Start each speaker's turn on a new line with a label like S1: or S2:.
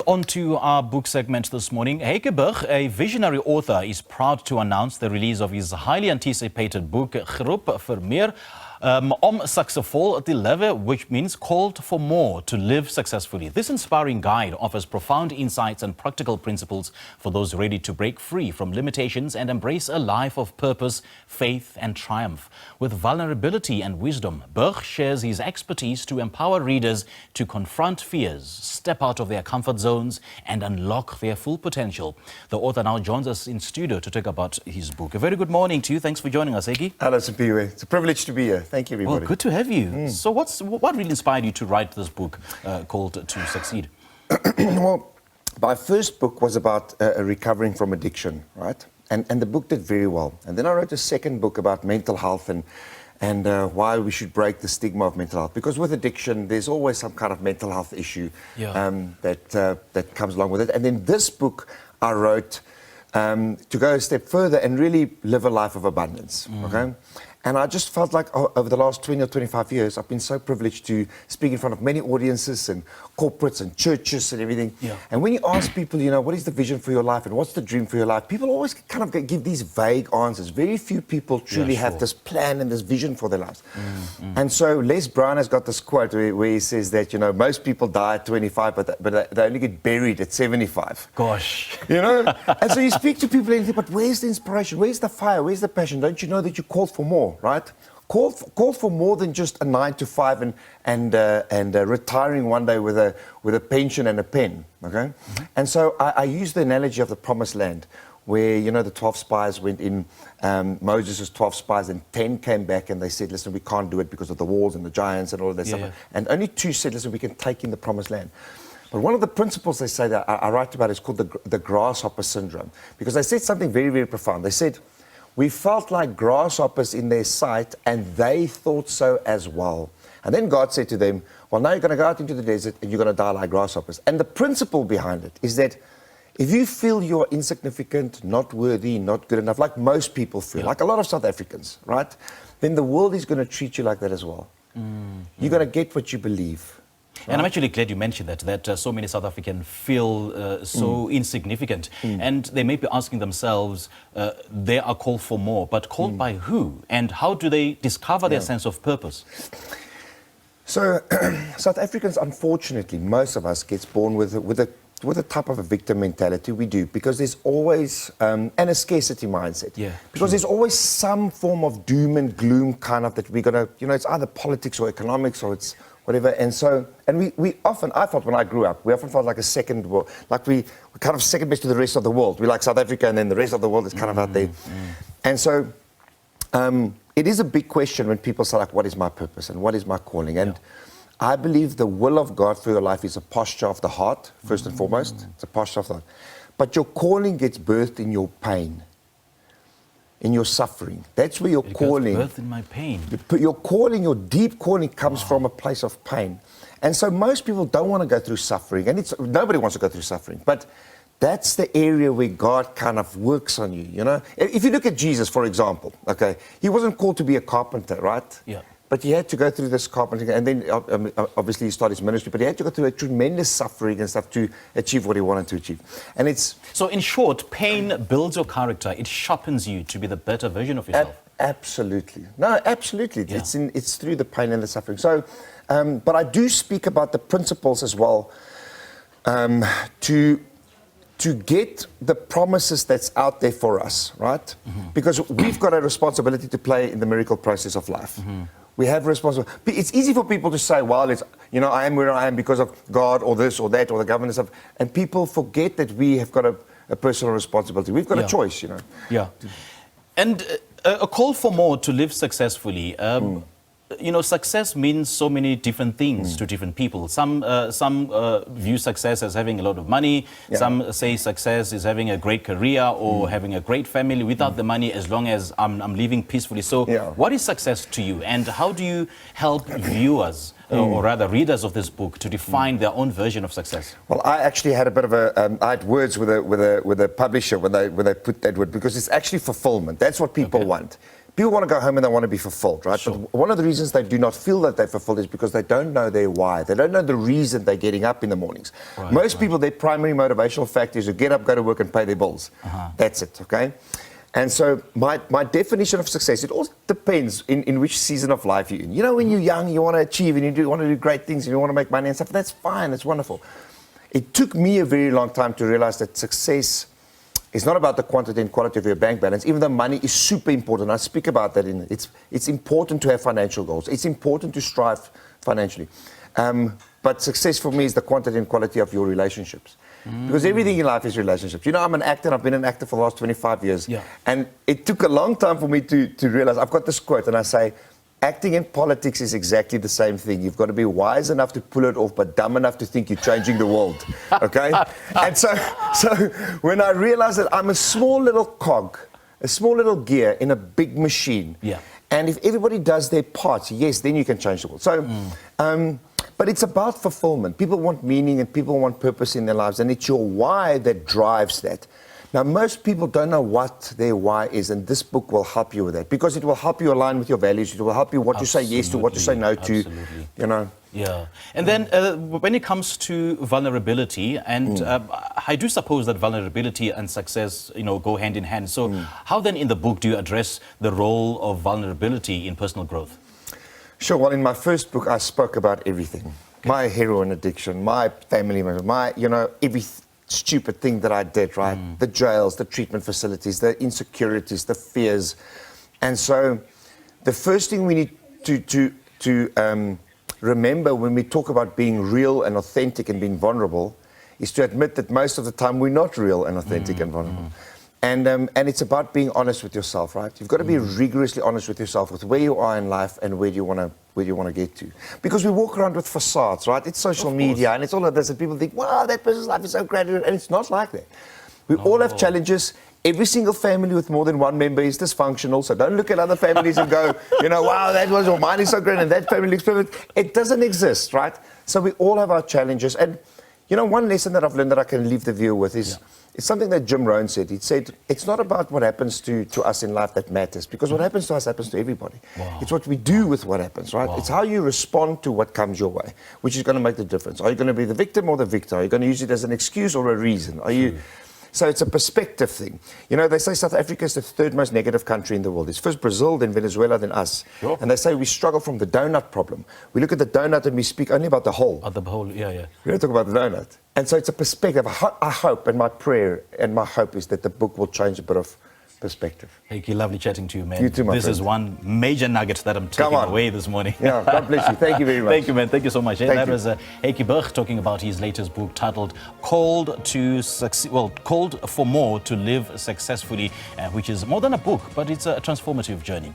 S1: On to our book segment this morning. Hykie Berg, a visionary author, is proud to announce the release of his highly anticipated book, Geroep vir Meer, Suksesvol, Lewe, which means called for more to live successfully. This inspiring guide offers profound insights and practical principles for those ready to break free from limitations and embrace a life of purpose, faith and triumph. With vulnerability and wisdom, Berg shares his expertise to empower readers to confront fears, step out of their comfort zones and unlock their full potential. The author now joins us in studio to talk about his book. A very good morning to you. Thanks for joining us, Hykie.
S2: Hello, It's a privilege to be here. Thank you, everybody.
S1: Well, good to have you. So what really inspired you to write this book called To Succeed?
S2: Well, my first book was about recovering from addiction, right? And the book did very well. And then I wrote a second book about mental health and why we should break the stigma of mental health. Because with addiction, there's always some kind of mental health issue that comes along with it. And then this book I wrote to go a step further and really live a life of abundance, okay? And I just felt like over the last 20 or 25 years, I've been so privileged to speak in front of many audiences and corporates and churches and everything. Yeah. And when you ask people, you know, what is the vision for your life and what's the dream for your life, people always kind of give these vague answers. Very few people truly have this plan and this vision for their lives. And so Les Brown has got this quote where he says that, you know, most people die at 25, but they only get buried at 75.
S1: Gosh.
S2: You know? And so you speak to people and you think, but where's the inspiration? Where's the fire? Where's the passion? Don't you know that you called for more? Right? Call for more than just a 9 to 5 and retiring one day with a pension and a pen. Okay, and so I use the analogy of the Promised Land, where you know the 12 spies went in. Moses' 12 spies, and 10 came back and they said, "Listen, we can't do it because of the walls and the giants and all of that stuff." And only 2 said, "Listen, we can take in the Promised Land." But one of the principles they say that I write about is called the grasshopper syndrome, because they said something very, very profound. They said, we felt like grasshoppers in their sight, and they thought so as well. And then God said to them, well, now you're going to go out into the desert and you're going to die like grasshoppers. And the principle behind it is that if you feel you're insignificant, not worthy, not good enough, like most people feel, like a lot of South Africans, right? Then the world is going to treat you like that as well. You're going to get what you believe. Right.
S1: And I'm actually glad you mentioned that so many South Africans feel so insignificant. And they may be asking themselves, they are called for more, but called by who? And how do they discover their sense of purpose? So
S2: South Africans, unfortunately, most of us gets born with a type of a victim mentality. We do, because there's always, and a scarcity mindset. Because there's always some form of doom and gloom kind of that we're going to, you know, it's either politics or economics or it's whatever. And so, and we often, I felt when I grew up, we often felt like a second world, like we're kind of second best to the rest of the world. We're like South Africa and then the rest of the world is kind of out there. And so it is a big question when people say like, what is my purpose and what is my calling? And I believe the will of God for your life is a posture of the heart, first and foremost. It's a posture of the heart. But your calling gets birthed in your pain, in your suffering. That's where your calling...
S1: birthed in my pain.
S2: Your calling, your deep calling comes from a place of pain. And so most people don't want to go through suffering. And nobody wants to go through suffering. But that's the area where God kind of works on you, you know. If you look at Jesus, for example, okay, he wasn't called to be a carpenter, right? Yeah. But he had to go through this carpentering, and then obviously he started his ministry, but he had to go through a tremendous suffering and stuff to achieve what he wanted to achieve. And it's...
S1: So in short, pain builds your character. It sharpens you to be the better version of yourself.
S2: Absolutely. No, absolutely. Yeah. It's through the pain and the suffering. So, but I do speak about the principles as well to get the promises that's out there for us, right? Because we've got a responsibility to play in the miracle process of life. We have responsibility. It's easy for people to say, well, it's, you know, I am where I am because of God or this or that or the government stuff. And people forget that we have got a personal responsibility. We've got a choice, you know.
S1: Yeah. And a call for more to live successfully. You know, success means so many different things to different people. Some view success as having a lot of money. Some say success is having a great career or having a great family without the money, as long as I'm living peacefully. So what is success to you? And how do you help viewers, or rather readers of this book, to define their own version of success? Well,
S2: I actually had a bit of I had words with a publisher when they put that word, because it's actually fulfillment. That's what people want. people want to go home and they want to be fulfilled, right?
S1: Sure.
S2: But one of the reasons they do not feel that they're fulfilled is because they don't know their why. They don't know the reason they're getting up in the mornings. Most people, their primary motivational factor is to get up, go to work, and pay their bills. That's it, okay? And so my definition of success, it all depends in which season of life you're in. You know, when you're young, you want to achieve and you want to do great things and you want to make money and stuff. That's fine. That's wonderful. It took me a very long time to realize that success is not about the quantity and quality of your bank balance, even though money is super important. I speak about that in it. It's important to have financial goals. It's important to strive financially. But success for me is the quantity and quality of your relationships. Because everything in life is relationships. You know, I'm an actor and I've been an actor for the last 25 years.
S1: Yeah.
S2: And it took a long time for me to realize, I've got this quote and I say, acting and politics is exactly the same thing. You've got to be wise enough to pull it off, but dumb enough to think you're changing the world. Okay? And so when I realized that I'm a small little cog, a small little gear in a big machine.
S1: Yeah.
S2: And if everybody does their part, yes, then you can change the world. So, but it's about fulfillment. People want meaning and people want purpose in their lives, and it's your why that drives that. Now, most people don't know what their why is, and this book will help you with that, because it will help you align with your values. It will help you what to say yes to, what to say no to, you know.
S1: Yeah. And then when it comes to vulnerability, and I do suppose that vulnerability and success, you know, go hand in hand. So how then in the book do you address the role of vulnerability in personal growth?
S2: Sure. Well, in my first book, I spoke about everything. Okay. My heroin addiction, my family members, my, you know, every stupid thing that I did, right? The jails, the treatment facilities, the insecurities, the fears. And so the first thing we need to remember when we talk about being real and authentic and being vulnerable is to admit that most of the time we're not real and authentic and vulnerable. And it's about being honest with yourself, right? You've got to be rigorously honest with yourself, with where you are in life and where do you want to get to. Because we walk around with facades, right? It's social media and it's all of this, and people think, wow, that person's life is so great, and it's not like that. We all have challenges. Every single family with more than one member is dysfunctional, so don't look at other families and go, you know, wow, that was, or mine is so great and that family looks perfect. It doesn't exist, right? So we all have our challenges. And, you know, one lesson that I've learned that I can leave the viewer with is, it's something that Jim Rohn said. He said, it's not about what happens to us in life that matters, because what happens to us happens to everybody. It's what we do with what happens, right? It's how you respond to what comes your way, which is going to make the difference. Are you going to be the victim or the victor? Are you going to use it as an excuse or a reason? Are you... So it's a perspective thing. You know, they say South Africa is the third most negative country in the world. It's first Brazil, then Venezuela, then us. Sure. And they say we struggle from the donut problem. We look at the donut and we speak only about the whole.
S1: The whole, yeah.
S2: We don't talk about the donut. And so it's a perspective. I hope, and my prayer and my hope is that the book will change a bit of perspective.
S1: Hykie, lovely chatting to you, man.
S2: You too, my friend.
S1: This is one major nugget that I'm taking away this morning.
S2: Yeah, God bless you. Thank you very much.
S1: Thank you, man. Thank you so much.
S2: Thank
S1: that
S2: you.
S1: was Hykie Berg talking about his latest book titled Called for More to Live Successfully, which is more than a book, but it's a transformative journey.